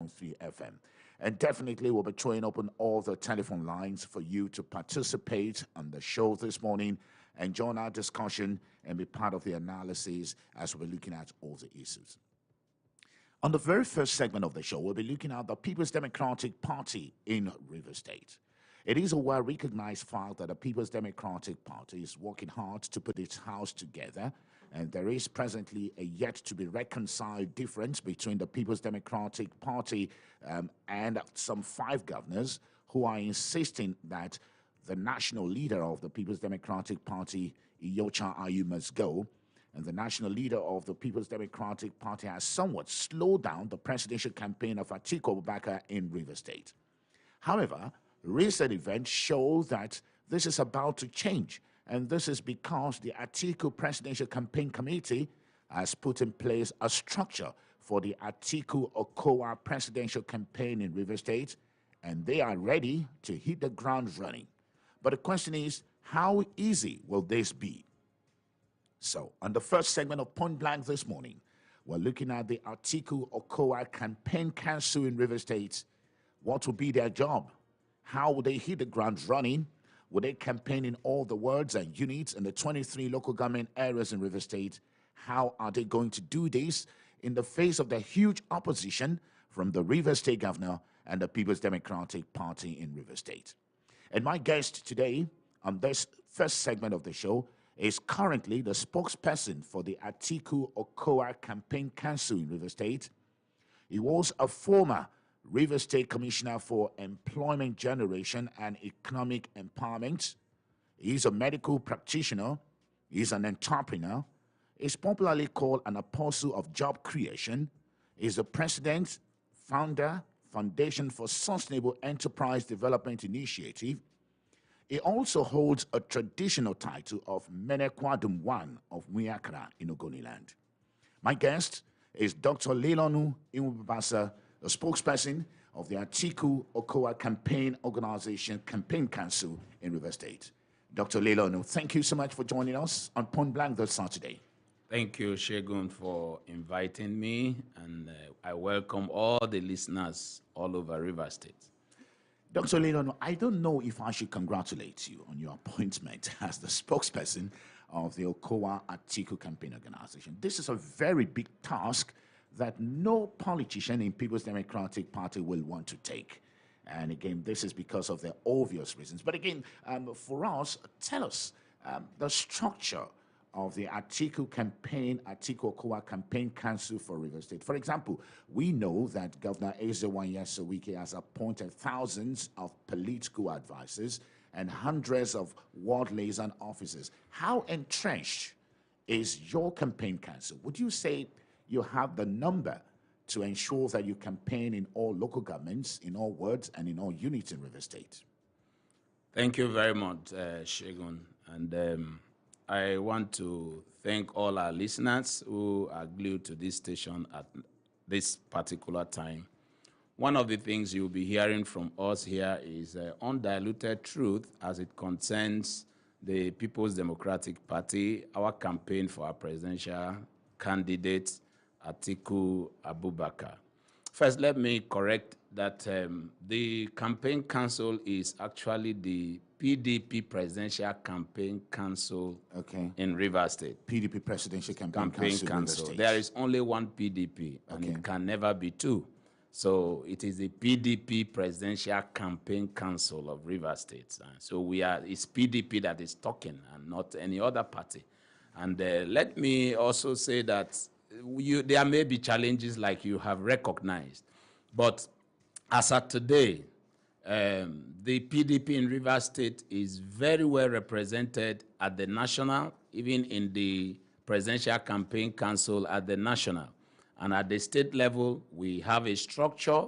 3 FM. And definitely we'll be throwing open all the telephone lines for you to participate on the show this morning and join our discussion and be part of the analysis as we're looking at all the issues. On the very first segment of the show, we'll be looking at the People's Democratic Party in Rivers State. It is a well-recognized fact that the People's Democratic Party is working hard to put its house together, and there is presently a yet-to-be-reconciled difference between the People's Democratic Party and some 5 governors who are insisting that the national leader of the People's Democratic Party, Iyorchia Ayu, must go, and the national leader of the People's Democratic Party has somewhat slowed down the presidential campaign of Atiku Abubakar in Rivers State. However, recent events show that this is about to change, and this is because the Atiku Presidential Campaign Committee has put in place a structure for the Atiku Okowa presidential campaign in Rivers State, and they are ready to hit the ground running. But the question is, how easy will this be? So, on the first segment of Point Blank this morning, we're looking at the Atiku Okowa Campaign Council in Rivers State. What will be their job? How will they hit the ground running? Will they campaign in all the wards and units in the 23 local government areas in Rivers State? How are they going to do this in the face of the huge opposition from the Rivers State governor and the People's Democratic Party in Rivers State? And my guest today on this first segment of the show is currently the spokesperson for the Atiku Okowa Campaign Council in Rivers State. He was a former Rivers State Commissioner for Employment Generation and Economic Empowerment. He's a medical practitioner. He's an entrepreneur. He's popularly called an apostle of job creation. He's the president, founder, Foundation for Sustainable Enterprise Development Initiative. He also holds a traditional title of Menekwadum One of Muyakara in Ogoniland. My guest is Dr. Lelonu Imubasa, the spokesperson of the Atiku Okowa Campaign Organization Campaign Council in Rivers State. Dr. Lelonu, thank you so much for joining us on Point Blank this Saturday. Thank you, Shegun, for inviting me, and I welcome all the listeners all over Rivers State. Dr. Lelonu, I don't know if I should congratulate you on your appointment as the spokesperson of the Okowa Atiku Campaign Organization. This is a very big task that no politician in People's Democratic Party will want to take. And again, this is because of the obvious reasons. But again, for us, tell us the structure of the Atiku Okowa Campaign Council for Rivers State. For example, we know that Governor Ezewan Yasowike has appointed thousands of political advisors and hundreds of ward liaison officers. How entrenched is your campaign council? Would you say you have the number to ensure that you campaign in all local governments, in all wards, and in all units in Rivers State? Thank you very much, Shegun. And I want to thank all our listeners who are glued to this station at this particular time. One of the things you'll be hearing from us here is undiluted truth as it concerns the People's Democratic Party, our campaign for our presidential candidate, Atiku Abubakar. First, let me correct that the campaign council is actually the PDP Presidential Campaign Council in Rivers State. PDP Presidential Campaign Council in Rivers State. There is only one PDP, and it can never be two. So it is the PDP Presidential Campaign Council of Rivers State. So it's PDP that is talking and not any other party. And let me also say that there may be challenges like you have recognized. But as of today, the PDP in Rivers State is very well represented at the national, even in the Presidential Campaign Council at the national. And at the state level, we have a structure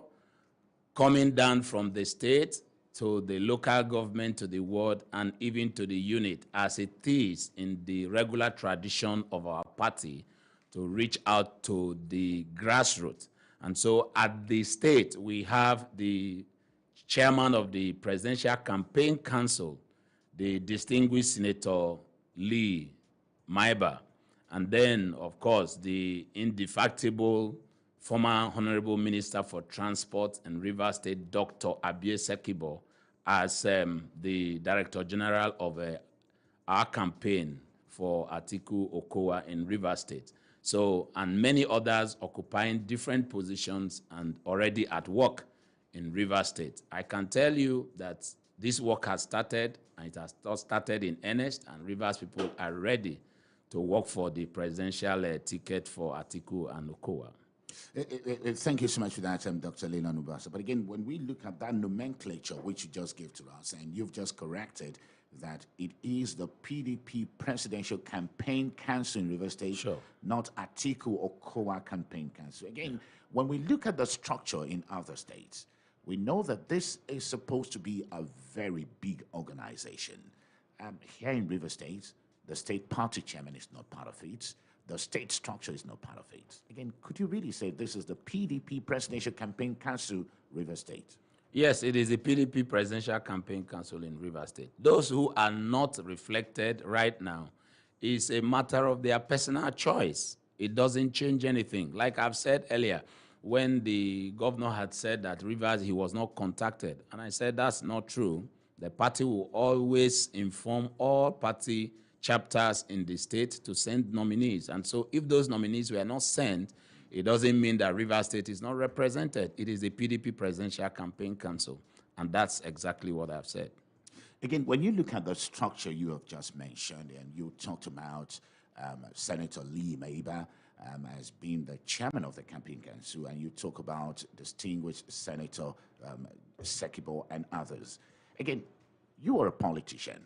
coming down from the state to the local government, to the ward, and even to the unit, as it is in the regular tradition of our party to reach out to the grassroots. And so at the state, we have the chairman of the Presidential Campaign Council, the distinguished Senator Lee Maiba, and then, of course, the indefatigable former Honorable Minister for Transport in Rivers State, Dr. Abie Sekibo, as the Director General of our campaign for Atiku Okowa in Rivers State. So, and many others occupying different positions and already at work in Rivers State. I can tell you that this work has started, and it has started in earnest, and Rivers people are ready to work for the presidential ticket for Atiku and Okowa. Thank you so much for that, Dr. Leland Ubasa. But again, when we look at that nomenclature which you just gave to us, and you've just corrected that it is the PDP Presidential Campaign Council in Rivers State, sure, not Atiku Okowa Campaign Council. Again, when we look at the structure in other states, we know that this is supposed to be a very big organization. Here in Rivers State, the state party chairman is not part of it. The state structure is not part of it. Again, could you really say this is the PDP Presidential Campaign Council, Rivers State? Yes, it is the PDP Presidential Campaign Council in Rivers State. Those who are not reflected right now is a matter of their personal choice. It doesn't change anything. Like I've said earlier, when the governor had said that Rivers, he was not contacted, and I said that's not true. The party will always inform all party chapters in the state to send nominees. And so if those nominees were not sent, it doesn't mean that Rivers State is not represented. It is the PDP Presidential Campaign Council, and that's exactly what I've said. Again, when you look at the structure you have just mentioned, and you talked about Senator Lee Maiba as being the chairman of the campaign council, and you talk about distinguished Senator Sekibo and others. Again, you are a politician.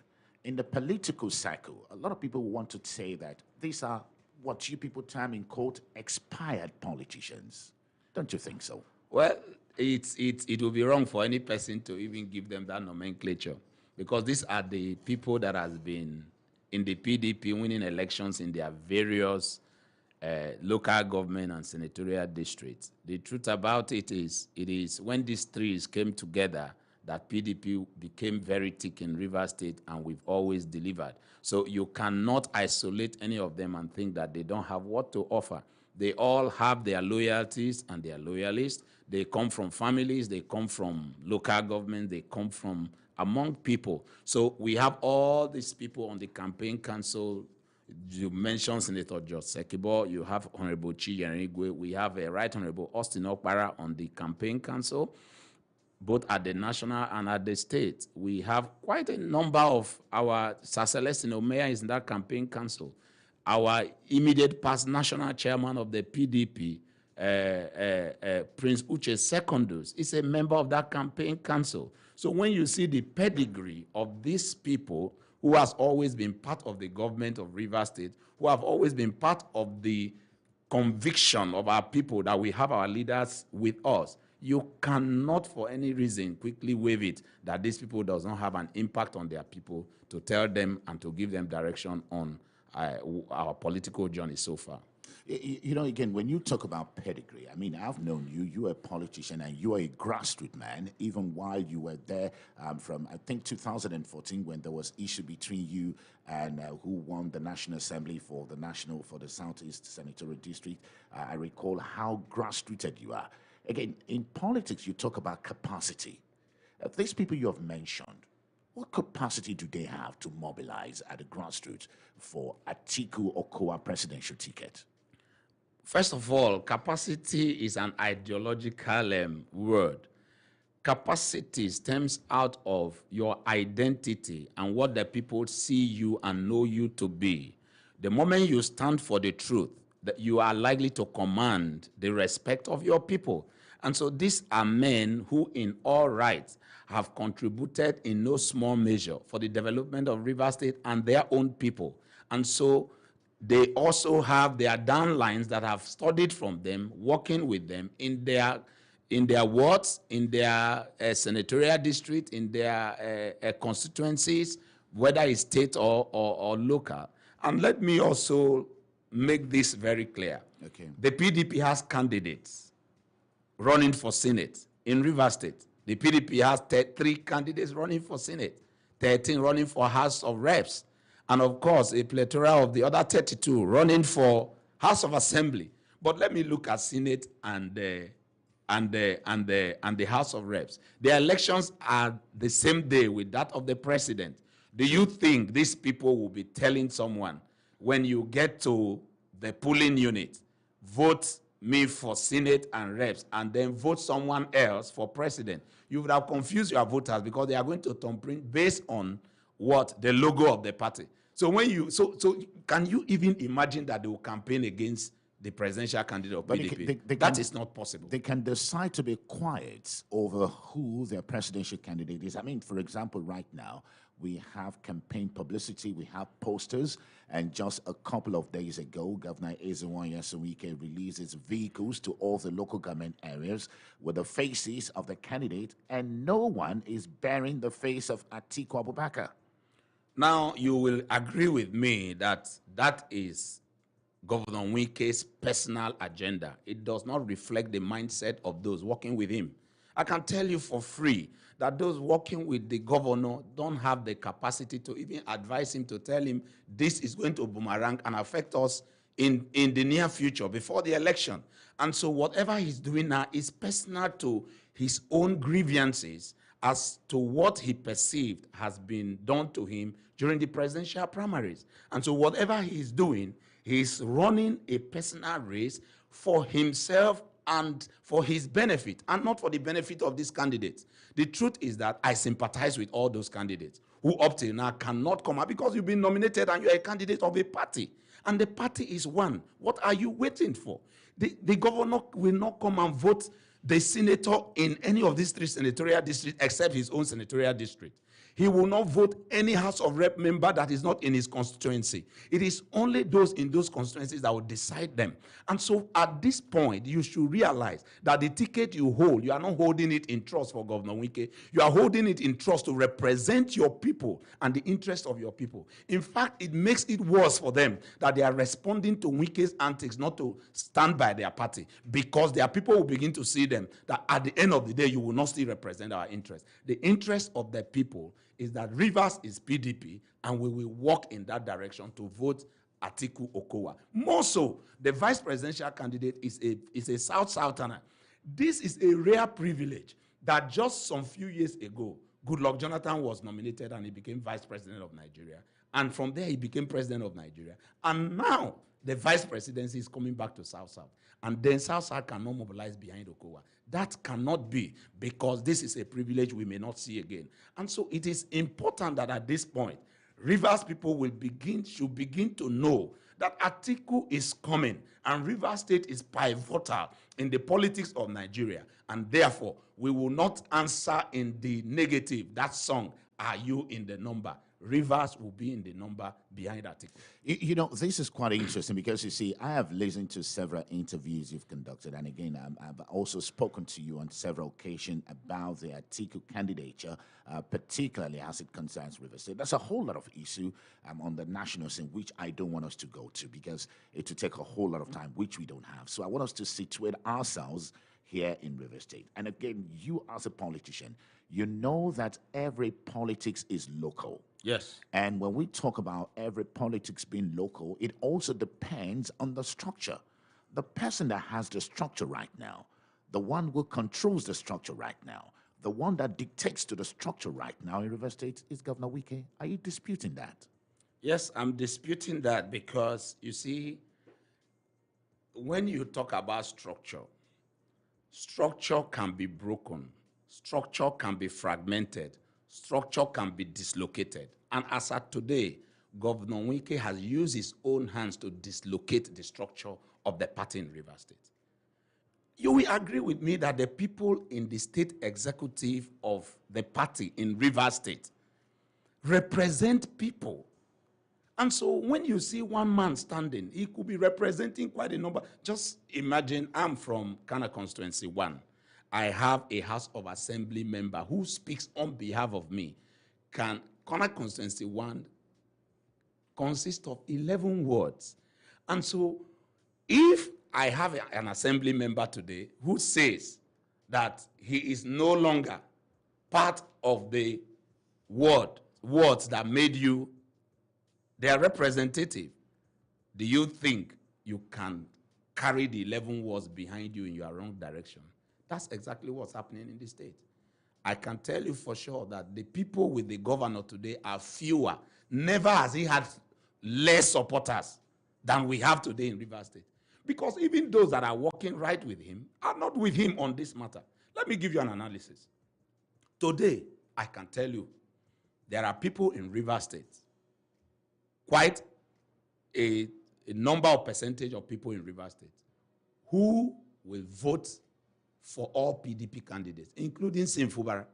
In the political cycle, a lot of people want to say that these are what you people term in quote expired politicians. Don't you think so? Well, it will be wrong for any person to even give them that nomenclature, because these are the people that has been in the PDP winning elections in their various local government and senatorial districts. The truth about it is when these three came together that PDP became very thick in Rivers State, and we've always delivered. So you cannot isolate any of them and think that they don't have what to offer. They all have their loyalties and their loyalists. They come from families, they come from local government, they come from among people. So we have all these people on the campaign council. You mentioned Senator George Sekibo, you have Honorable Chinyere Igwe, we have a Right Honorable Austin Okpara on the campaign council, both at the national and at the state. We have quite a number of our Sir Celestine Omeya is in that campaign council. Our immediate past national chairman of the PDP, Prince Uche Secondus, is a member of that campaign council. So when you see the pedigree of these people who has always been part of the government of Rivers State, who have always been part of the conviction of our people that we have our leaders with us, you cannot for any reason quickly waive it that these people does not have an impact on their people to tell them and to give them direction on our political journey so far. You know, again, when you talk about pedigree, I mean, I've known you. You're a politician and you are a grassroots man, even while you were there from, I think, 2014, when there was issue between you and who won the National Assembly for the Southeast Senatorial District. I recall how grassrooted you are. Again, in politics, you talk about capacity. These people you have mentioned, what capacity do they have to mobilize at the grassroots for Atiku Okowa presidential ticket? First of all, capacity is an ideological word. Capacity stems out of your identity and what the people see you and know you to be. The moment you stand for the truth, that you are likely to command the respect of your people. And so these are men who in all rights have contributed in no small measure for the development of Rivers State and their own people. And so they also have their downlines that have studied from them, working with them in their wards, in their senatorial district, in their constituencies, whether it's state or local. And let me also make this very clear. Okay. The PDP has candidates running for Senate in Rivers State. The PDP has 3 candidates running for Senate, 13 running for House of Reps, and of course, a plethora of the other 32 running for House of Assembly. But let me look at Senate and the House of Reps. The elections are the same day with that of the president. Do you think these people will be telling someone, when you get to the polling unit, vote me for Senate and Reps, and then vote someone else for president? You would have confused your voters, because they are going to thumbprint based on what? The logo of the party. So when you so can you even imagine that they will campaign against the presidential candidate of PDP? That is not possible. They can decide to be quiet over who their presidential candidate is. I mean, for example, right now, we have campaign publicity, we have posters, and just a couple of days ago, Governor Ezenwa Yasawike released his vehicles to all the local government areas with the faces of the candidate, and no one is bearing the face of Atiku Abubakar. Now, you will agree with me that that is Governor Wike's personal agenda. It does not reflect the mindset of those working with him. I can tell you for free that those working with the governor don't have the capacity to even advise him, to tell him this is going to boomerang and affect us in the near future, before the election. And so whatever he's doing now is personal to his own grievances as to what he perceived has been done to him during the presidential primaries. And so whatever he's doing, he's running a personal race for himself and for his benefit, and not for the benefit of these candidates. The truth is that I sympathize with all those candidates who up till now cannot come out, because you've been nominated and you're a candidate of a party, and the party is one. What are you waiting for? The governor will not come and vote the senator in any of these 3 senatorial districts except his own senatorial district. He will not vote any House of Rep member that is not in his constituency. It is only those in those constituencies that will decide them. And so at this point, you should realize that the ticket you hold, you are not holding it in trust for Governor Wike. You are holding it in trust to represent your people and the interest of your people. In fact, it makes it worse for them that they are responding to Wike's antics, not to stand by their party, because their people will begin to see them that at the end of the day, you will not still represent our interest. The interest of the people is that Rivers is PDP, and we will walk in that direction to vote Atiku Okowa. More so, the vice presidential candidate is a South-Southerner. This is a rare privilege that just some few years ago, Goodluck Jonathan was nominated and he became vice president of Nigeria. And from there, he became president of Nigeria. And now, the vice presidency is coming back to South-South. And then South-South cannot mobilize behind Okowa. That cannot be, because this is a privilege we may not see again. And so it is important that at this point, Rivers people should begin to know that Atiku is coming, and Rivers State is pivotal in the politics of Nigeria. And therefore, we will not answer in the negative that song, "Are you in the number?" Rivers will be in the number behind Atiku. You know, this is quite interesting, because, you see, I have listened to several interviews you've conducted, and again, I've also spoken to you on several occasions about the Atiku candidature, particularly as it concerns Rivers State. There's a whole lot of issue on the national scene, which I don't want us to go to, because it will take a whole lot of time, which we don't have. So I want us to situate ourselves here in Rivers State. And again, you as a politician, you know that every politics is local. Yes. And when we talk about every politics being local, it also depends on the structure. The person that has the structure right now, the one who controls the structure right now, the one that dictates to the structure right now in Rivers State is Governor Wike. Are you disputing that? Yes, I'm disputing that, because, you see, when you talk about structure, structure can be broken, structure can be fragmented, structure can be dislocated. And as at today, Governor Wike has used his own hands to dislocate the structure of the party in Rivers State. You will agree with me that the people in the state executive of the party in Rivers State represent people. And so when you see one man standing, he could be representing quite a number. Just imagine, I'm from Kana Constituency 1. I have a House of Assembly member who speaks on behalf of me. Kana Constituency 1 consists of 11 wards. And so if I have an assembly member today who says that he is no longer part of the wards that made you their representative, do you think you can carry the 11 words behind you in your wrong direction. That's exactly what's happening in the state. I can tell you for sure that the people with the governor today are fewer. Never has he had less supporters than we have today in Rivers State. Because even those that are working right with him are not with him on this matter. Let me give you an analysis. Today, I can tell you, there are people in Rivers State, quite a number of percentage of people in Rivers State, who will vote for all PDP candidates, including Sim Fubara,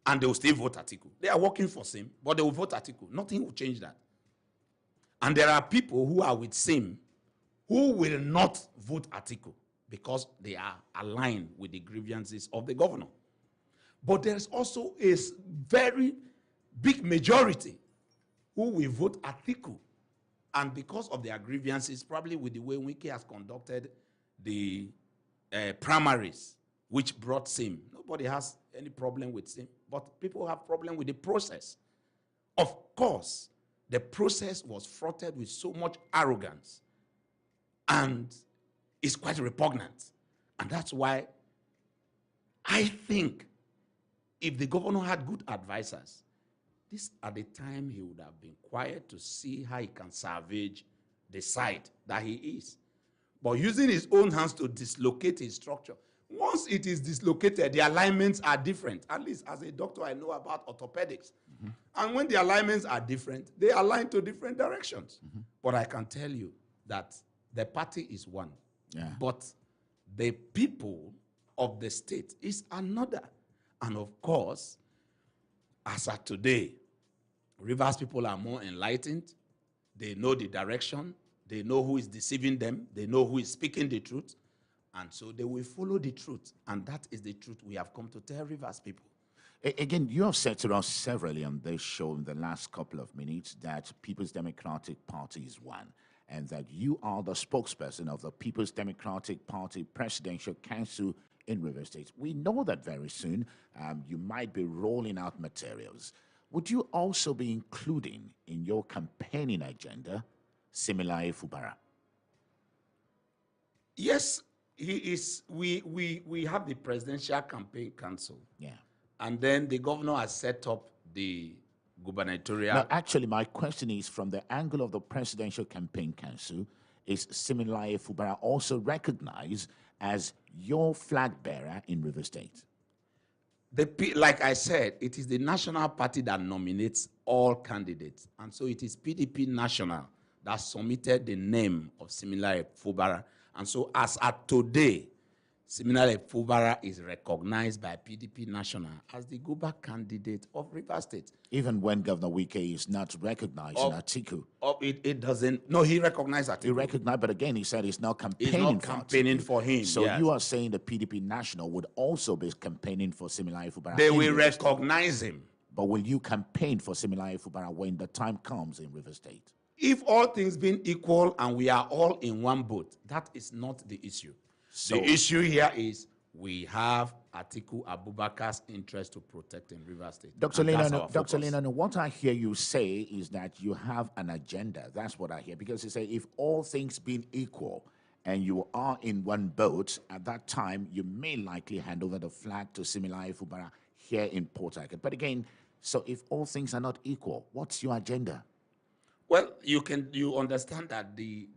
and they will still vote Atiku. They are working for Sim, but they will vote Atiku. Nothing will change that. And there are people who are with Sim who will not vote Atiku because they are aligned with the grievances of the governor. But there's also a very big majority who will vote Atiku. And because of their grievances, probably with the way Wike has conducted the primaries, which brought Sim. Nobody has any problem with Sim, but people have problem with the process. Of course, the process was fraughted with so much arrogance and is quite repugnant. And that's why I think if the governor had good advisors, this at the time he would have been quiet to see how he can salvage the site that he is. But using his own hands to dislocate his structure, once it is dislocated, the alignments are different. At least as a doctor, I know about orthopedics. Mm-hmm. And when the alignments are different, they align to different directions. Mm-hmm. But I can tell you that the party is one. Yeah. But the people of the state is another. And of course, as of today, Rivers people are more enlightened. They know the direction. They know who is deceiving them. They know who is speaking the truth. And so they will follow the truth. And that is the truth we have come to tell Rivers people. Again, you have said to us severally on this show in the last couple of minutes that People's Democratic Party is one, and that you are the spokesperson of the People's Democratic Party Presidential Council in Rivers State. We know that very soon you might be rolling out materials. Would you also be including in your campaigning agenda Siminalayi Fubara? Yes, he is. We have the Presidential Campaign Council. Yeah. And then the governor has set up the gubernatorial. Now, actually, my question is from the angle of the Presidential Campaign Council, is Siminalayi Fubara also recognized as your flag bearer in Rivers State? Like I said, it is the national party that nominates all candidates. And so it is PDP National that submitted the name of Siminalayi Fubara. And so as at today, Siminalayi Fubara is recognized by PDP National as the Guba candidate of Rivers State. Even when Governor Wike is not recognizing Atiku? It doesn't. No, he recognized Atiku. He recognized, but again, he said he's not campaigning, for him. So yes. You are saying the PDP National would also be campaigning for Siminalayi Fubara? They will recognize him. But will you campaign for Siminalayi Fubara when the time comes in Rivers State? If all things being equal and we are all in one boat, that is not the issue. So, the issue here is we have Atiku Abubakar's interest to protect in Rivers State. Dr. Lena, what I hear you say is that you have an agenda. That's what I hear. Because you say if all things being equal and you are in one boat, at that time you may likely hand over the flag to Siminalayi Fubara here in Port Harcourt. But again, so if all things are not equal, what's your agenda? Well, you understand that the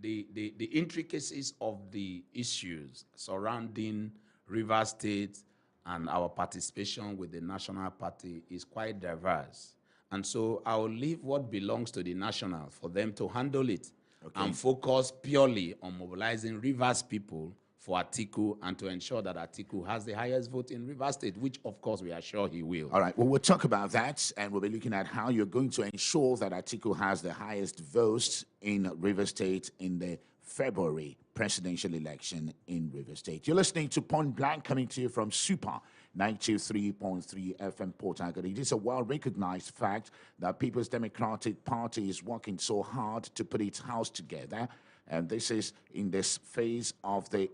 intricacies of the issues surrounding Rivers State and our participation with the National Party is quite diverse. And so I will leave what belongs to the National for them to handle it and focus purely on mobilizing Rivers people for Atiku and to ensure that Atiku has the highest vote in Rivers State, which, of course, we are sure he will. All right. Well, we'll talk about that, and we'll be looking at how you're going to ensure that Atiku has the highest votes in Rivers State in the February presidential election in Rivers State. You're listening to Point Blank, coming to you from Super 93.3 FM Port Harcourt. It is a well-recognized fact that People's Democratic Party is working so hard to put its house together. And this is in this phase of the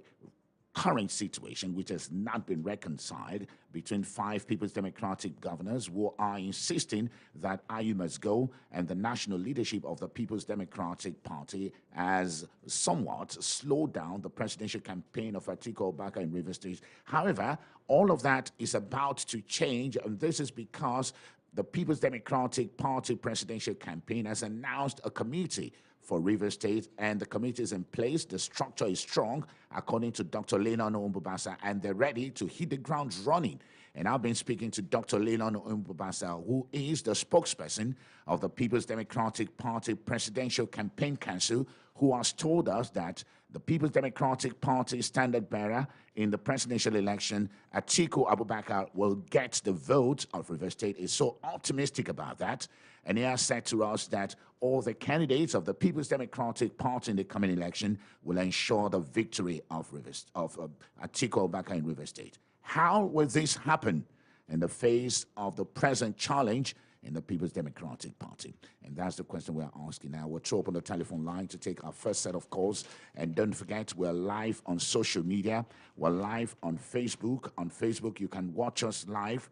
current situation, which has not been reconciled between 5 People's Democratic governors who are insisting that Ayu must go, and the national leadership of the People's Democratic Party has somewhat slowed down the presidential campaign of Atiku Abubakar in Rivers State. However, all of that is about to change, and this is because the People's Democratic Party presidential campaign has announced a committee for Rivers State, and the committee is in place. The structure is strong, according to Dr. Leland Ombobasa, and they're ready to hit the ground running. And I've been speaking to Dr. Leland Ombobasa, who is the spokesperson of the People's Democratic Party Presidential Campaign Council, who has told us that the People's Democratic Party standard bearer in the presidential election, Atiku Abubakar, will get the vote of Rivers State. Is so optimistic about that. And he has said to us that all the candidates of the People's Democratic Party in the coming election will ensure the victory of Atiku Abubakar in Rivers State. How will this happen in the face of the present challenge in the People's Democratic Party? And that's the question we're asking now. We'll throw open the telephone line to take our first set of calls. And don't forget, we're live on social media. We're live on Facebook. On Facebook, you can watch us live.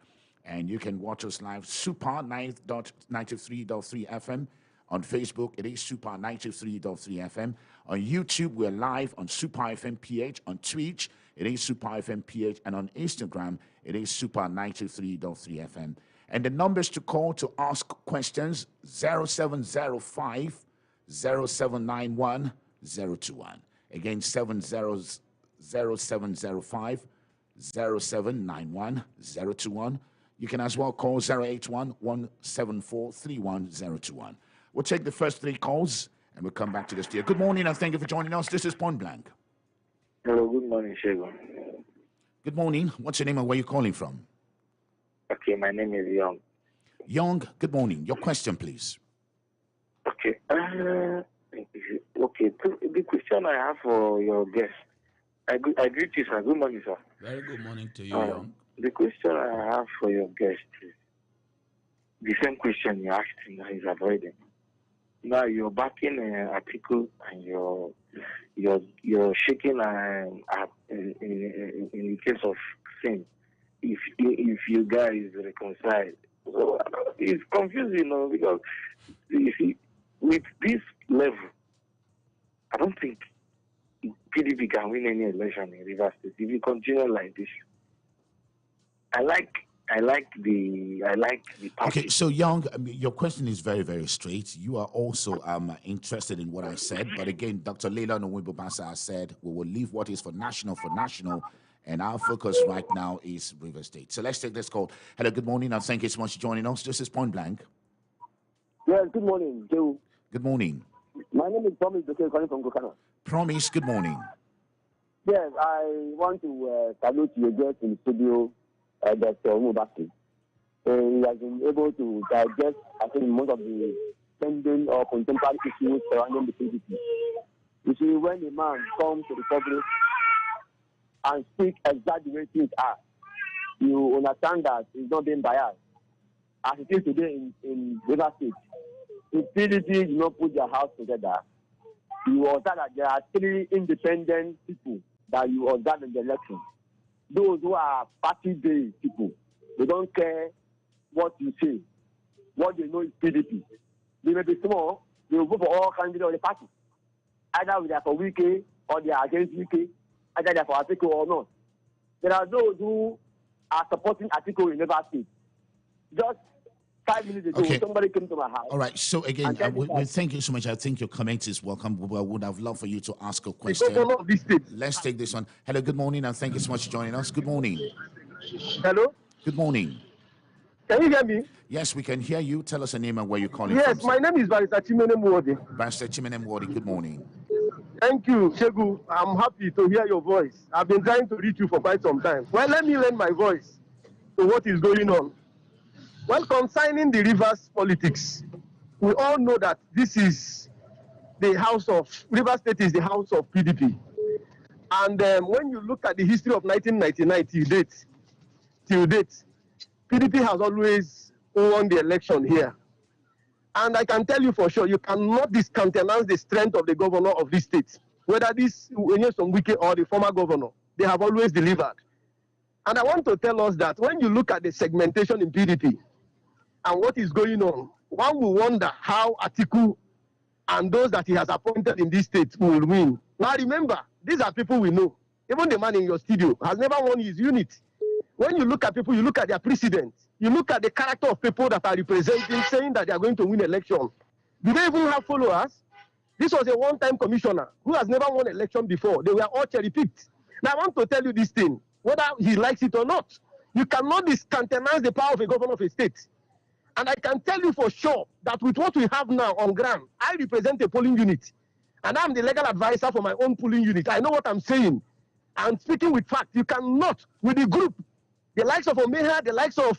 And you can watch us live, Super 93.3 FM. On Facebook, it is Super 93.3 FM. On YouTube, we're live on Super FM PH. On Twitch, it is Super FM PH. And on Instagram, it is Super 93.3 FM. And the numbers to call to ask questions, 0705 0791 021. Again, 0705 0791 021. You can as well call 081-174-31021. We'll take the first 3 calls, and we'll come back to the studio. Good morning, and thank you for joining us. This is Point Blank. Hello, good morning, Shegun. Good morning. What's your name and where are you calling from? Okay, my name is Young. Young, good morning. Your question, please. Okay. Okay, the question I have for your guest. I greet you, sir. Good morning, sir. Very good morning to you, Young. The question I have for your guest is the same question you asked him that he's avoiding. Now you're backing an article and you're shaking in the case of sin. If you guys reconcile, so it's confusing, because you see, with this level, I don't think PDP can win any election in Rivers State if you continue like this. I like the party. Okay, so Young, your question is very, very straight. You are also interested in what I said, but again, Dr. Leland Ombobasa said we will leave what is for national, and our focus right now is Rivers State. So let's take this call. Hello, good morning, and thank you so much for joining us. This is Point Blank. Yes, good morning, Joe. Good morning. My name is Promise calling from Gokana. Promise, good morning. Yes, I want to salute your guest in the studio, Dr. Omobasi. He has been able to digest, I think, most of the pending or contemporary issues surrounding the PDP. You see, when a man comes to the public and speak exactly the way things are, you understand that he's not being biased. As it is today in Rivers State, if PDP do not put their house together, you will observe that there are 3 independent people that you observe in the election. Those who are party-based people, they don't care what you say. What they know is PDP. They may be small, they will vote for all candidates of the party. Either they are for Wike or they are against Wike, either they are for Atiku or not. There are those who are supporting Atiku in Rivers State. Just 5 minutes ago, somebody came to my house. All right. So again, we thank you so much. I think your comment is welcome. We would have loved for you to ask a question. Let's take this one. Hello. Good morning, and thank you so much for joining us. Good morning. Hello. Good morning. Can you hear me? Yes, we can hear you. Tell us your name and where you're calling from. Yes, my name is Barrister Chimene Mwodi. Barrister Chimene Mwodi. Good morning. Thank you, Shegu. I'm happy to hear your voice. I've been trying to reach you for quite some time. Well, let me lend my voice to what is going on. Well, concerning the Rivers politics, we all know that this is the house of, Rivers State is the house of PDP. And when you look at the history of 1999 till date, PDP has always won the election here. And I can tell you for sure, you cannot discountenance the strength of the governor of this state, whether this Nyesom Wike or the former governor. they have always delivered. And I want to tell us that when you look at the segmentation in PDP and what is going on, one will wonder how Atiku and those that he has appointed in this state will win. Now remember, these are people we know. Even the man in your studio has never won his unit. When you look at people, you look at their precedents, you look at the character of people that are representing, saying that they are going to win election. Do they even have followers? This was a one-time commissioner who has never won election before. They were all cherry-picked. Now I want to tell you this thing, whether he likes it or not. You cannot discountenance the power of a governor of a state. And I can tell you for sure that with what we have now on ground, I represent a polling unit. And I'm the legal advisor for my own polling unit. I know what I'm saying. I'm speaking with fact. You cannot, with the group, the likes of Omeha, the likes of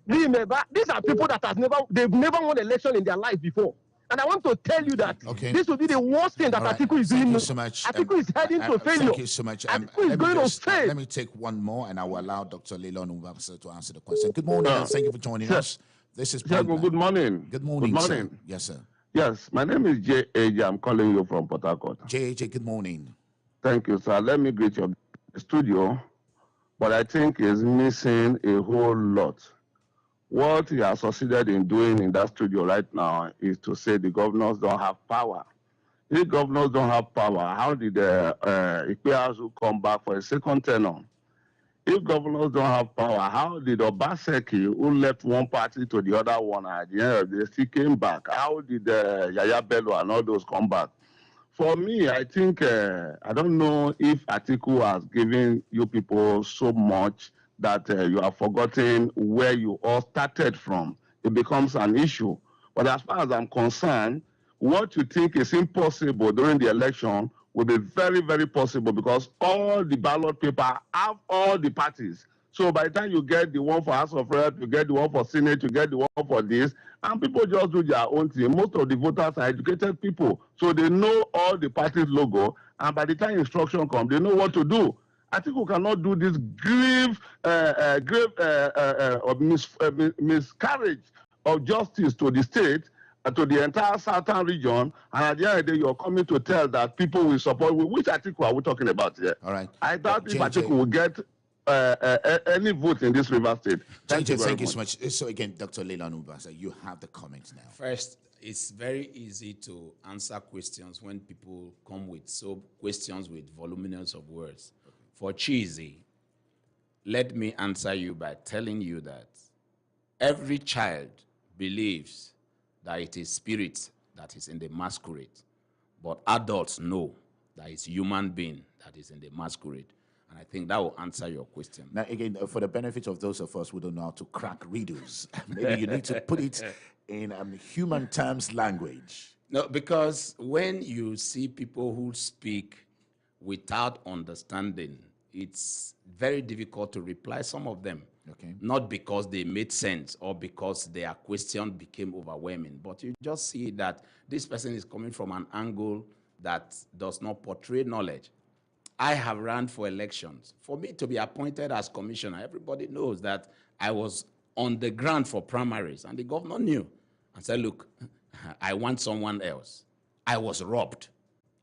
Limeba, these are people that they've never won election in their life before. And I want to tell you that this will be the worst thing that Atiku is doing. Thank you so much. Atiku is heading to failure. Thank you so much. Atiku is going to fail. Let me take one more, and I will allow Dr. Leland Ubasa to answer the question. Good morning, and thank you for joining us. This is good morning. Good morning, good morning. Sir. Yes, sir. Yes, my name is J.A.J. I'm calling you from Port Harcourt. J.A.J., good morning. Thank you, sir. Let me greet your studio, but I think is missing a whole lot. What he has succeeded in doing in that studio right now is to say the governors don't have power. If governors don't have power, how did Ikpeazu come back for a second tenure? If governors don't have power, how did Obaseki, who left one party to the other one, at the end of the day, still came back? How did Yaya Bello and all those come back? For me, I think, I don't know if Atiku has given you people so much that you have forgotten where you all started from. It becomes an issue. But as far as I'm concerned, what you think is impossible during the election will be very, very possible because all the ballot paper have all the parties. So by the time you get the one for House of Rep, you get the one for Senate, you get the one for this, and people just do their own thing. Most of the voters are educated people. So they know all the parties' logo, and by the time instruction comes, they know what to do. I think we cannot do this grave miscarriage of justice to the state, to the entire southern region, and at the end of the day, you're coming to tell that people will support. Which article are we talking about here? All right. I doubt if article will get any vote in this River State. Thank you so much. So again, Dr. Leland Ubasa, you have the comments now. First, it's very easy to answer questions when people come with questions with voluminous of words. For Cheesy, let me answer you by telling you that every child believes that it is spirit that is in the masquerade, but adults know that it's human being that is in the masquerade. And I think that will answer your question. Now, again, for the benefit of those of us who don't know how to crack riddles, maybe you need to put it in human terms language. No, because when you see people who speak without understanding, it's very difficult to reply some of them. Okay. Not because they made sense or because their question became overwhelming, but you just see that this person is coming from an angle that does not portray knowledge. I have run for elections. For me to be appointed as commissioner, everybody knows that I was on the ground for primaries, and the governor knew and said, look, I want someone else. I was robbed.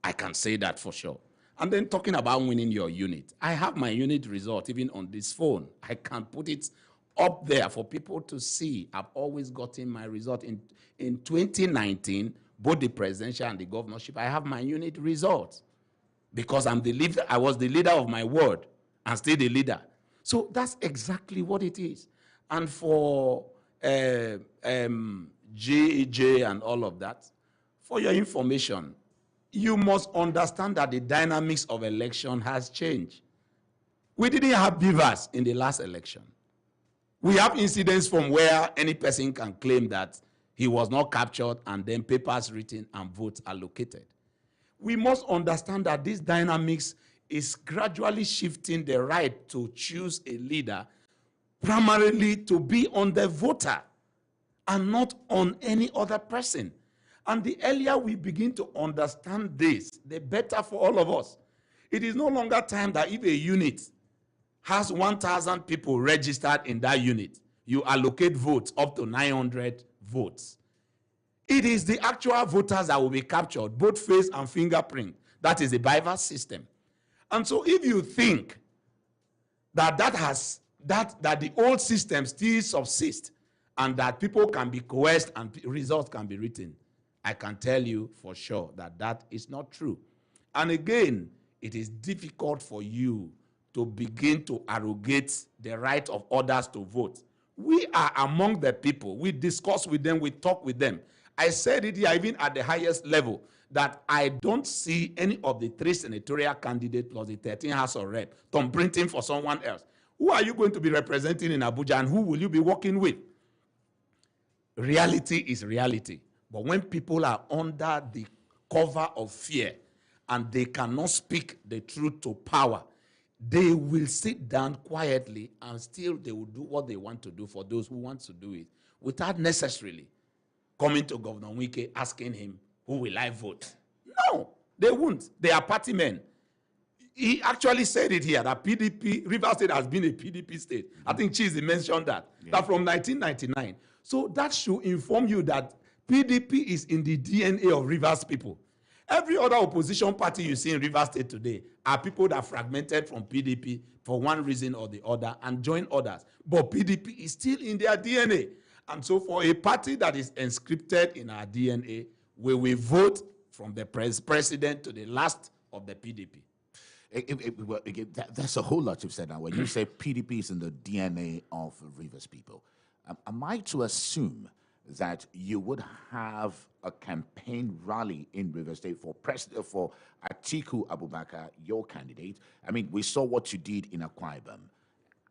I can say that for sure. And then talking about winning your unit. I have my unit result even on this phone. I can put it up there for people to see. I've always gotten my result. In 2019, both the presidential and the governorship, I have my unit result because I'm the leader. I was the leader of my ward and still the leader. So that's exactly what it is. And for GEJ and all of that, for your information, you must understand that the dynamics of election has changed. We didn't have beavers in the last election. We have incidents from where any person can claim that he was not captured and then papers written and votes allocated. We must understand that this dynamics is gradually shifting the right to choose a leader primarily to be on the voter and not on any other person. And the earlier we begin to understand this, the better for all of us. It is no longer time that if a unit has 1,000 people registered in that unit, you allocate votes up to 900 votes. It is the actual voters that will be captured, both face and fingerprint. That is the BIVAS system. And so if you think that the old system still subsists and that people can be coerced and results can be written, I can tell you for sure that that is not true. And again, it is difficult for you to begin to arrogate the right of others to vote. We are among the people. We discuss with them, we talk with them. I said it here, even at the highest level, that I don't see any of the 3 senatorial candidates plus the 13 House of Rep thumbprinting for someone else. Who are you going to be representing in Abuja, and who will you be working with? Reality is reality. But when people are under the cover of fear and they cannot speak the truth to power, they will sit down quietly and still they will do what they want to do for those who want to do it without necessarily coming to Governor Wike asking him, who will I vote? No, they won't. They are party men. He actually said it here that PDP, Rivers State has been a PDP state. I think Chizi mentioned that from 1999. So that should inform you that PDP is in the DNA of Rivers people. Every other opposition party you see in Rivers State today are people that fragmented from PDP for one reason or the other and joined others. But PDP is still in their DNA. And so for a party that is inscripted in our DNA, we will vote from the president to the last of the PDP. That's a whole lot you've said now. When you say PDP is in the DNA of Rivers people, am I to assume that you would have a campaign rally in Rivers State for Atiku Abubakar, your candidate? I mean, we saw what you did in Akwa Ibom.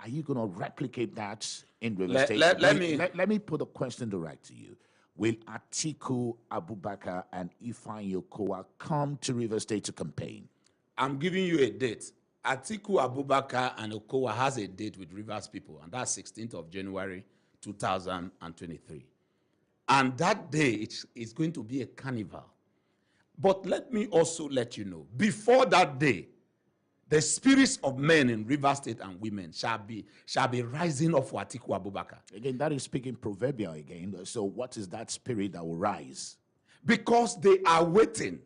Are you going to replicate that in Rivers State? Let me put a question direct to you. Will Atiku Abubakar and Ifeanyi Okowa come to Rivers State to campaign? I'm giving you a date. Atiku Abubakar and Okowa has a date with Rivers people, and that's 16th of January 2023. And that day, it's going to be a carnival. But let me also let you know, before that day, the spirits of men in Rivers State and women shall be rising up for Atiku Abubakar. Again, that is speaking proverbial again. So what is that spirit that will rise? Because they are waiting.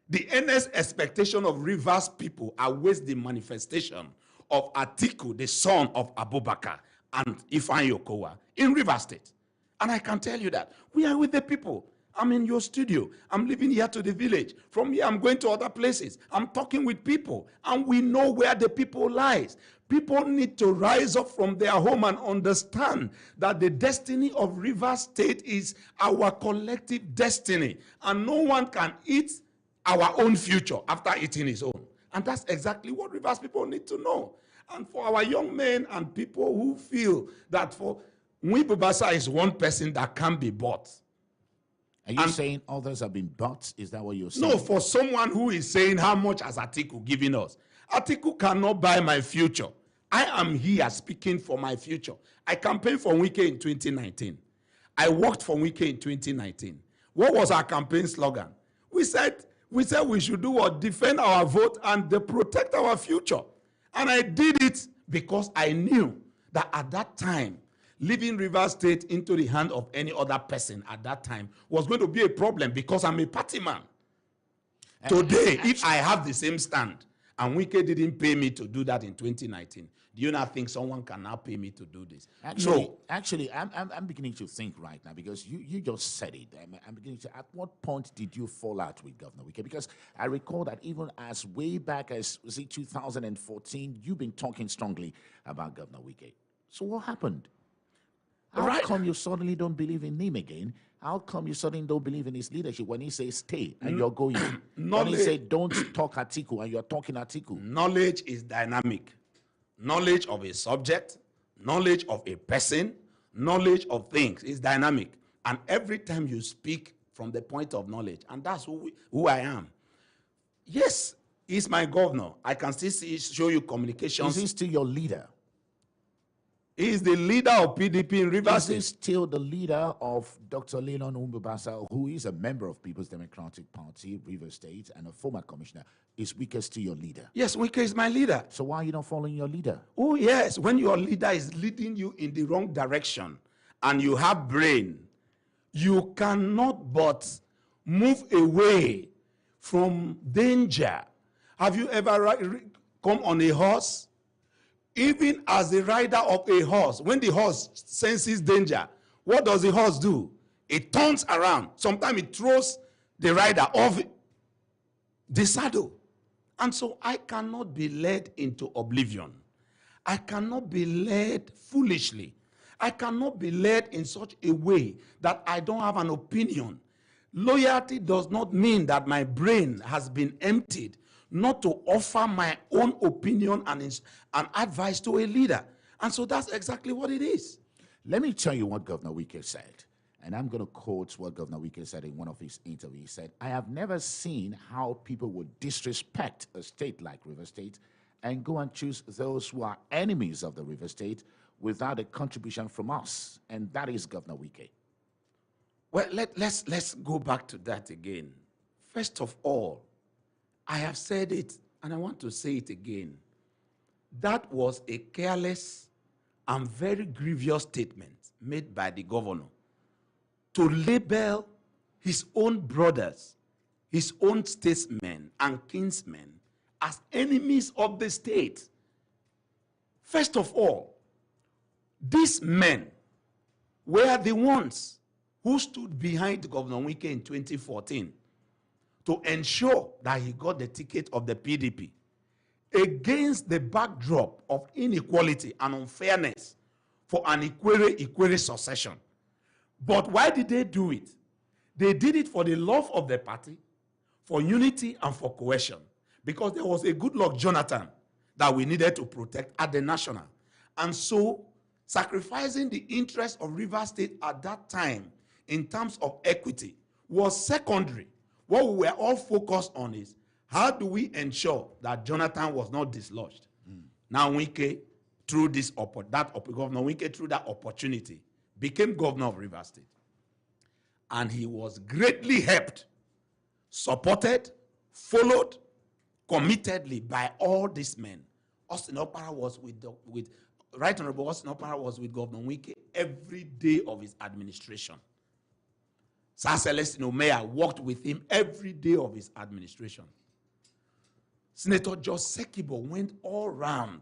The earnest expectation of Rivers people awaits the manifestation of Atiku, the son of Abubakar, and Ifeanyi Okowa in Rivers State. And I can tell you that we are with the people. I'm in your studio. I'm living here to the village. From here, I'm going to other places. I'm talking with people. And we know where the people lies. People need to rise up from their home and understand that the destiny of Rivers State is our collective destiny. And no one can eat our own future after eating his own. And that's exactly what Rivers people need to know. And for our young men and people who feel that for Mwibubasa is one person that can be bought. Are you saying others have been bought? Is that what you're saying? No, for someone who is saying how much has Atiku given us. Atiku cannot buy my future. I am here speaking for my future. I campaigned for Wike in 2019. I worked for Wike in 2019. What was our campaign slogan? We said we should do what? Defend our vote and protect our future. And I did it because I knew that at that time, leaving Rivers State into the hand of any other person at that time was going to be a problem because I'm a party man. Today, if I have the same stand, and Wike didn't pay me to do that in 2019, do you not think someone can now pay me to do this? Actually, I'm beginning to think right now because you just said it. I'm beginning to. At what point did you fall out with Governor Wike? Because I recall that even as way back as 2014, you've been talking strongly about Governor Wike. So what happened? How come you suddenly don't believe in him again? How come you suddenly don't believe in his leadership when he says stay and you're going? When he says don't talk Atiku and you're talking Atiku? Knowledge is dynamic. Knowledge of a subject, knowledge of a person, knowledge of things is dynamic. And every time you speak from the point of knowledge, and that's who I am. Yes, he's my governor. I can still show you communications. Is he still your leader? He is the leader of PDP in Rivers State. Is he still the leader of Dr. Leland Mwibubasa, who is a member of People's Democratic Party, Rivers State, and a former commissioner? Is Wike still your leader? Yes, Wike is my leader. So why are you not following your leader? Oh, yes. When your leader is leading you in the wrong direction and you have brain, you cannot but move away from danger. Have you ever come on a horse, even as the rider of a horse, when the horse senses danger, what does the horse do? It turns around. Sometimes it throws the rider off the saddle. And so I cannot be led into oblivion. I cannot be led foolishly. I cannot be led in such a way that I don't have an opinion. Loyalty does not mean that my brain has been emptied, not to offer my own opinion and advice to a leader. And so that's exactly what it is. Let me tell you what Governor Wike said. And I'm going to quote what Governor Wike said in one of his interviews. He said, "I have never seen how people would disrespect a state like River State and go and choose those who are enemies of the River State without a contribution from us." And that is Governor Wike. Well, let's go back to that again. First of all, I have said it, and I want to say it again. That was a careless and very grievous statement made by the governor to label his own brothers, his own statesmen and kinsmen as enemies of the state. First of all, these men were the ones who stood behind Governor Wike in 2014 to ensure that he got the ticket of the PDP against the backdrop of inequality and unfairness for an Ikwere succession. But why did they do it? They did it for the love of the party, for unity and for cohesion, because there was a Goodluck Jonathan that we needed to protect at the national. And so sacrificing the interest of Rivers State at that time in terms of equity was secondary. What we were all focused on is, how do we ensure that Jonathan was not dislodged? Now Wike, through Governor Wike, through that opportunity, became governor of Rivers State. And he was greatly helped, supported, followed, committedly by all these men. Austin Opara was Right Honorable Austin Opara was with Governor Wike every day of his administration. Sir Celestine Omea worked with him every day of his administration. Senator George Sekibo went all round.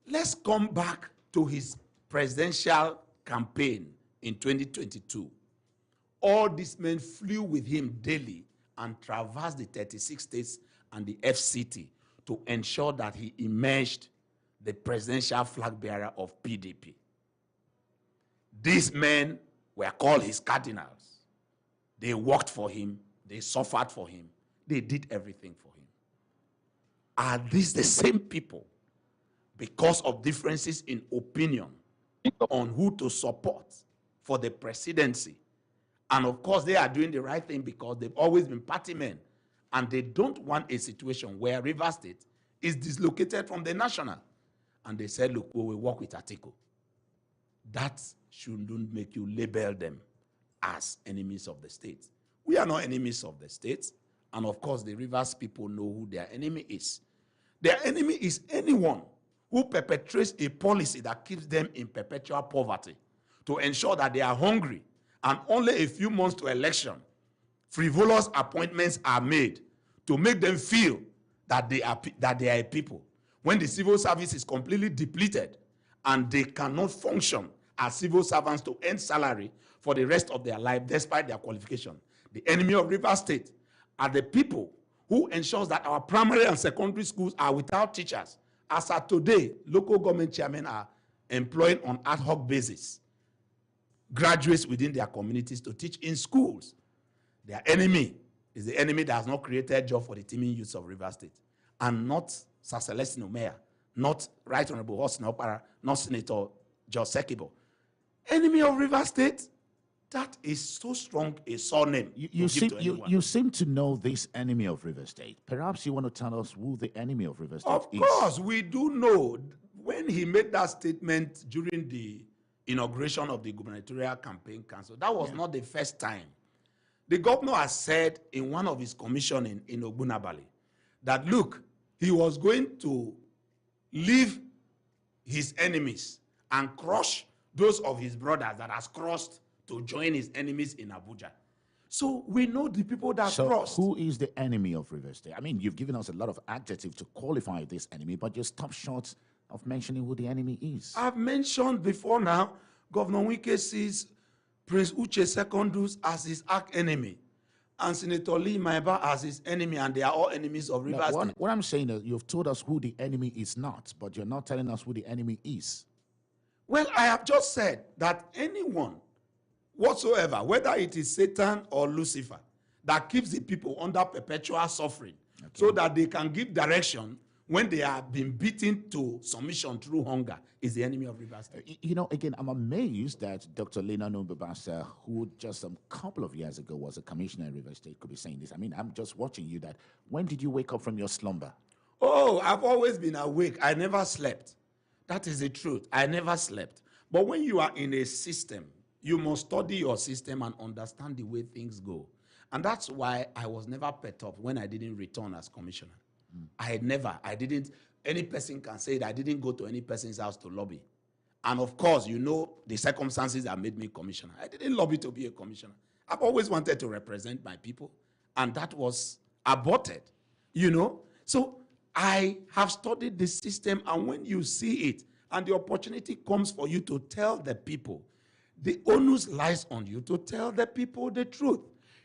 Let's come back to his presidential campaign in 2022. All these men flew with him daily and traversed the 36 states and the FCT to ensure that he emerged the presidential flag bearer of PDP. These men were called his cardinals. They worked for him. They suffered for him. They did everything for him. Are these the same people, because of differences in opinion on who to support for the presidency? And of course, they are doing the right thing because they've always been party men. And they don't want a situation where Rivers State is dislocated from the national. And they said, look, we will work with Atiku. That shouldn't make you label them as enemies of the state. We are not enemies of the state. And of course, the Rivers people know who their enemy is. Their enemy is anyone who perpetrates a policy that keeps them in perpetual poverty, to ensure that they are hungry, and only a few months to election, frivolous appointments are made to make them feel that they are a people, when the civil service is completely depleted and they cannot function as civil servants to earn salary for the rest of their life despite their qualification. The enemy of Rivers State are the people who ensures that our primary and secondary schools are without teachers. As of today, local government chairmen are employing on ad hoc basis graduates within their communities to teach in schools. Their enemy is the enemy that has not created job for the teeming youths of Rivers State, and not Sir Celestine Omea, not Right Honorable Austin Opara, not Senator George Sekibo. Enemy of Rivers State, that is so strong a surname. You seem to know this enemy of Rivers State. Perhaps you want to tell us who the enemy of Rivers State is. Of course, we do know. When he made that statement during the inauguration of the gubernatorial campaign council, that was not the first time. The governor has said in one of his commissioning in Ogbunabali that, look, he was going to leave his enemies and crush those of his brothers that has crossed to join his enemies in Abuja. So we know the people that So crossed. who is the enemy of River State? I mean, you've given us a lot of adjectives to qualify this enemy, but you stop short of mentioning who the enemy is. I've mentioned before now, Governor Wike sees Prince Uche Secondus as his arch enemy, and Senator Lee Maiba as his enemy, and they are all enemies of River State. What I'm saying is you've told us who the enemy is not, but you're not telling us who the enemy is. Well, I have just said that anyone whatsoever, whether it is Satan or Lucifer, that keeps the people under perpetual suffering, so that they can give direction when they have been beaten to submission through hunger, is the enemy of River State. You know, again, I'm amazed that Dr. Lena Numbabasa, who just a couple of years ago was a commissioner in River State, could be saying this. I mean, I'm just watching you that. When did you wake up from your slumber? Oh, I've always been awake. I never slept. That is the truth. I never slept. But when you are in a system, you must study your system and understand the way things go. And that's why I was never perturbed when I didn't return as commissioner. I didn't, any person can say that I didn't go to any person's house to lobby. And of course, you know the circumstances that made me commissioner. I didn't lobby to be a commissioner. I've always wanted to represent my people, and that was aborted, you know. So I have studied the system, and when you see it, and the opportunity comes for you to tell the people, the onus lies on you to tell the people the truth.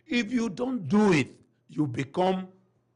If you don't do it, you become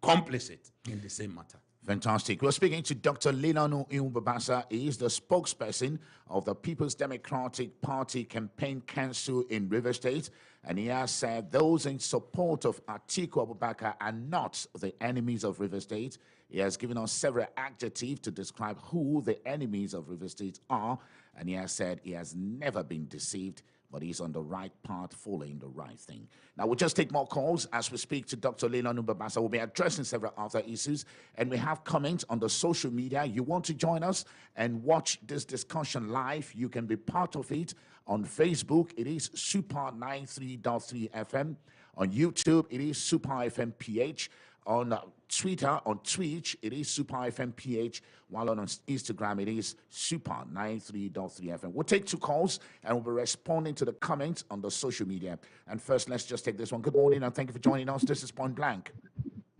complicit in the same matter. Fantastic. We're speaking to Dr. Linanu Iumbabasa. He is the spokesperson of the People's Democratic Party Campaign Council in River State. And he has said those in support of Atiku Abubakar are not the enemies of River State. He has given us several adjectives to describe who the enemies of River State are. And he has said he has never been deceived, but he's on the right path, following the right thing. Now, we'll just take more calls as we speak to Dr. Lena Numbabasa. We'll be addressing several other issues, and we have comments on the social media. You want to join us and watch this discussion live, you can be part of it. On Facebook, it is Super 93.3 FM. On YouTube, it is Super FM PH. On Twitter, on Twitch, it is Super FM PH, while on Instagram, it is Super 93.3 FM. We'll take two calls, and we'll be responding to the comments on the social media. And first, let's just take this one. Good morning, and thank you for joining us. This is Point Blank.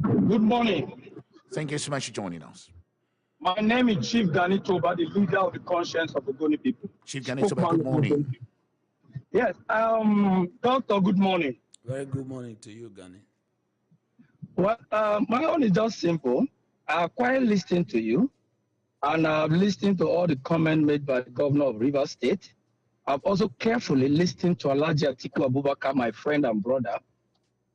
Good morning. Thank you so much for joining us. My name is Chief Gani Toba, the leader of the conscience of the Ogoni people. Chief Gani Toba, good morning. Yes, Doctor, good morning. Very good morning to you, Gani. Well, my own is just simple. I quite listened to you, and I've listened to all the comments made by the governor of Rivers State. I've also carefully listened to Alhaji Atiku Abubakar, my friend and brother.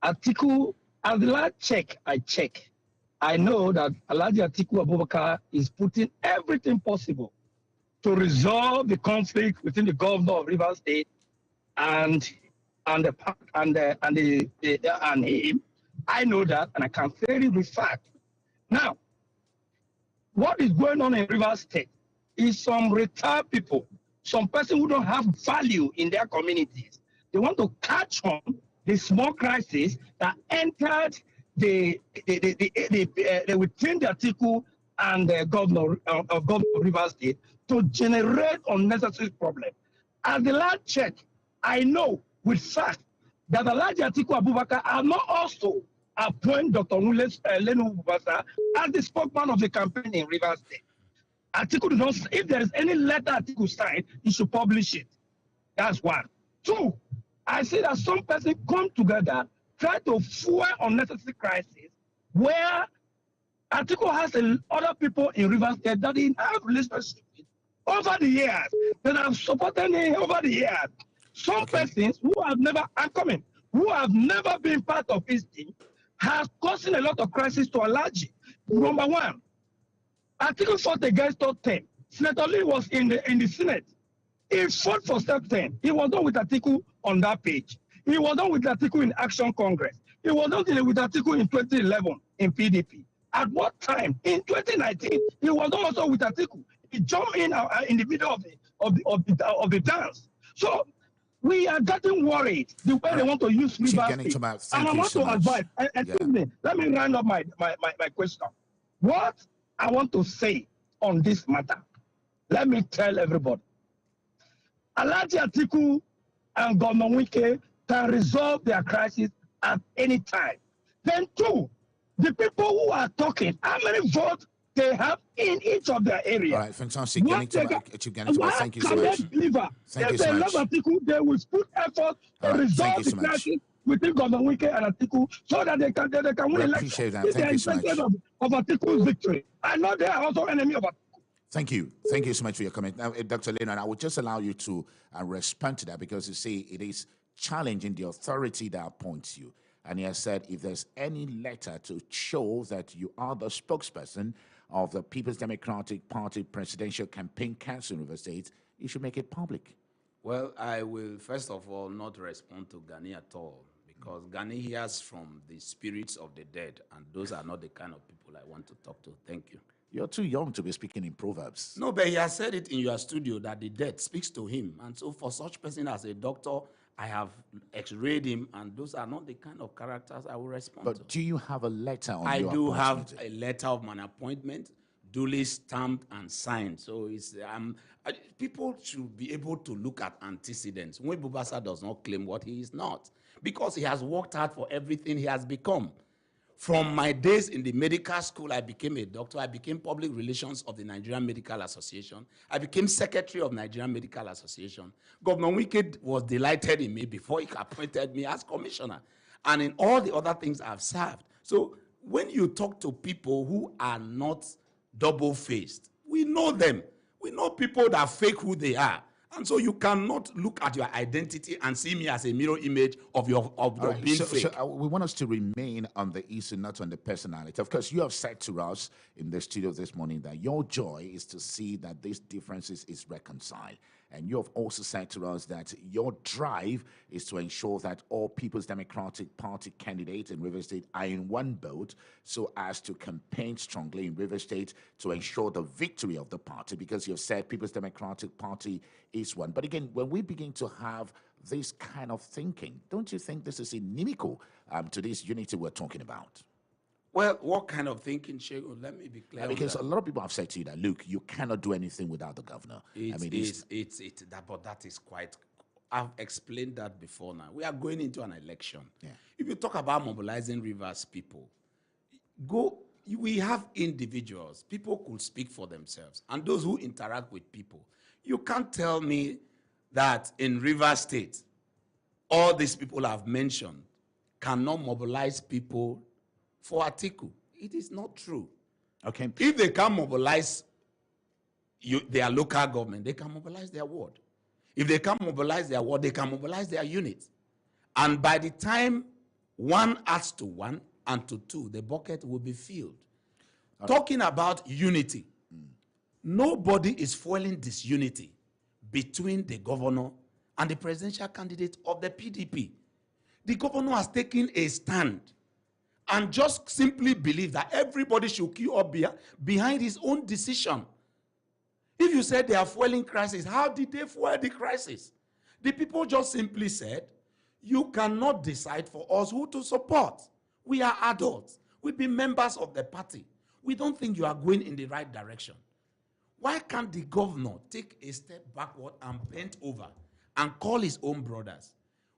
Atiku, at the last check, I know that Alhaji Atiku Abubakar is putting everything possible to resolve the conflict between the governor of Rivers State and him. I know that, and I can say it with fact. Now, what is going on in Rivers State is some retired people, some person who don't have value in their communities. They want to catch on the small crisis that entered within the Atiku and the governor of Rivers State to generate unnecessary problems. At the last check, I know with fact that Alhaji Atiku Abubakar are not also appoint Dr. Lena Numbabasa as the spokesman of the campaign in Rivers State. Atiku does not, if there is any letter Atiku signed, he should publish it. That's one. Two, I see that some person come together, try to fuel unnecessary crisis, where Atiku has other people in Rivers State that he have relationship with over the years, that have supported him over the years. Some persons who have never been part of his team has causing a lot of crisis to Alhaji. Number one, Atiku fought against top 10. Senator Lee was in the Senate. He fought for step 10. He was done with Atiku on that page. He was done with Atiku in Action Congress. He was done with Atiku in 2011 in PDP. At what time? In 2019, he was done also with Atiku. He jumped in the middle of the dance. So we are getting worried the way they want to use Rivers State. And I want to advise, excuse me, let me round up my question. What I want to say on this matter, let me tell everybody. Alhaji Atiku and Governor Wike can resolve their crisis at any time. Then two, the people who are talking, how many votes they have in each of their areas. All right, fantastic. Why thank you so can much. they deliver? Thank you If so they much. love Atiku, they will put effort to resolve the crisis within Governor Wike and Atiku so that they can win election. Appreciate that. If Thank they are you so much. expected of Atiku's victory. I know they are also enemy of Atiku. Thank you. Thank you so much for your comment. Now, Dr. Lennon, I will just allow you to respond to that because you see it is challenging the authority that appoints you. And he has said if there's any letter to show that you are the spokesperson of the People's Democratic Party Presidential Campaign Council in River State, you should make it public. Well, I will first of all not respond to Gani at all because Gani hears from the spirits of the dead, and those are not the kind of people I want to talk to. Thank you. You're too young to be speaking in Proverbs. No, but he has said it in your studio that the dead speaks to him. And so for such person as a doctor, I have x-rayed him, and those are not the kind of characters I will respond to. But do you have a letter on I your do have appointment? a letter of my appointment, duly stamped and signed. So it's people should be able to look at antecedents. When Bubasa does not claim what he is not, because he has worked hard for everything he has become. From my days in the medical school, I became a doctor. I became public relations of the Nigerian Medical Association. I became secretary of Nigerian Medical Association. Governor Wike was delighted in me before he appointed me as commissioner. And in all the other things I've served. So when you talk to people who are not double-faced, we know them. We know people that fake who they are. And so you cannot look at your identity and see me as a mirror image of your being fake. So we want us to remain on the issue, not on the personality. Of course, you have said to us in the studio this morning that your joy is to see that these differences is reconciled. And you have also said to us that your drive is to ensure that all People's Democratic Party candidates in River State are in one boat so as to campaign strongly in River State to ensure the victory of the party, because you've said People's Democratic Party is one. But again, when we begin to have this kind of thinking, don't you think this is inimical to this unity we're talking about? Well, what kind of thinking, Shego? Let me be clear. Because a lot of people have said to you that, look, you cannot do anything without the governor. But that is quite. I've explained that before now. We are going into an election. Yeah. If you talk about mobilizing Rivers people, we have individuals. People could speak for themselves. And those who interact with people. You can't tell me that in Rivers State, all these people I've mentioned cannot mobilize people for Atiku. It is not true. Okay. If they can mobilize their local government, they can mobilize their ward. If they can mobilize their ward, they can mobilize their unit. And by the time one adds to one and to two, the bucket will be filled. Talking about unity, nobody is fueling disunity between the governor and the presidential candidate of the PDP. The governor has taken a stand and just simply believe that everybody should queue up behind his own decision. If you said they are fueling crisis, how did they fuel the crisis? The people just simply said, you cannot decide for us who to support. We are adults. We've been members of the party. We don't think you are going in the right direction. Why can't the governor take a step backward and bend over and call his own brothers?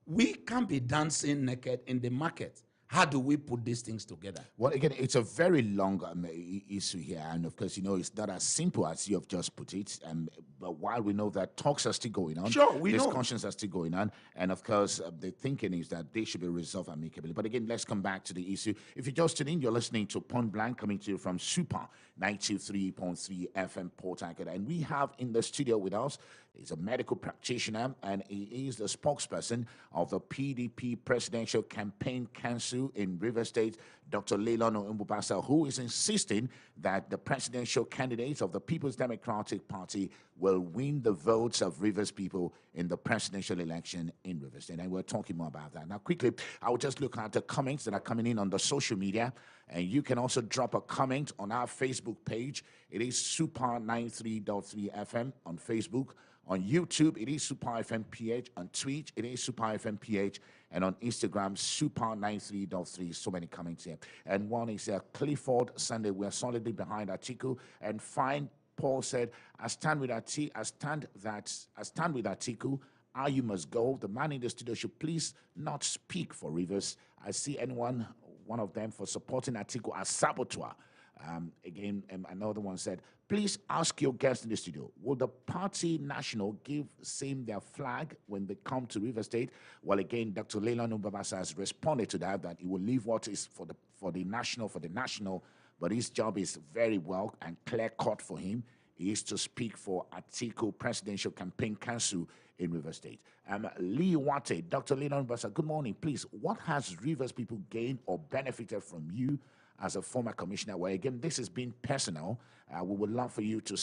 We can't be dancing naked in the market. How do we put these things together? Well, again, it's a very long issue here. And of course, it's not as simple as you have just put it. But while we know that talks are still going on, sure, discussions are still going on. And of course, the thinking is that they should be resolved amicably. But again, let's come back to the issue. If you just tuned in, you're listening to Point Blank coming to you from Super 93.3 FM Port Harcourt. And we have in the studio with us, he's a medical practitioner and he is the spokesperson of the PDP Presidential Campaign Council in River State, Dr. Leylon Mbubasa, who is insisting that the presidential candidate of the People's Democratic Party will win the votes of Rivers people in the presidential election in River State. And we're talking more about that. Now, quickly, I will just look at the comments that are coming in on the social media. And you can also drop a comment on our Facebook page. It is Super 93.3 FM on Facebook. On YouTube, it is Super FM PH. On Twitch, it is Super FM PH. And on Instagram, Super 93.3. So many comments here. And one is Clifford Sunday. We are solidly behind Atiku. And Fine Paul said, I stand with Atiku. You Must Go. The man in the studio should please not speak for Rivers. I see one of them, for supporting Atiku as saboteur. Again, another one said, please ask your guests in the studio, will the party national give same their flag when they come to River State? Well, again, Dr. Leland Umbabasa has responded to that he will leave what is for the national, but his job is very well and clear-cut for him. He is to speak for Atiku Presidential Campaign Council in River State. Lee Wate, Dr. Leland Umbabasa, good morning. Please, what has Rivers people gained or benefited from you as a former commissioner? Well, again, this has been personal. We would love for you to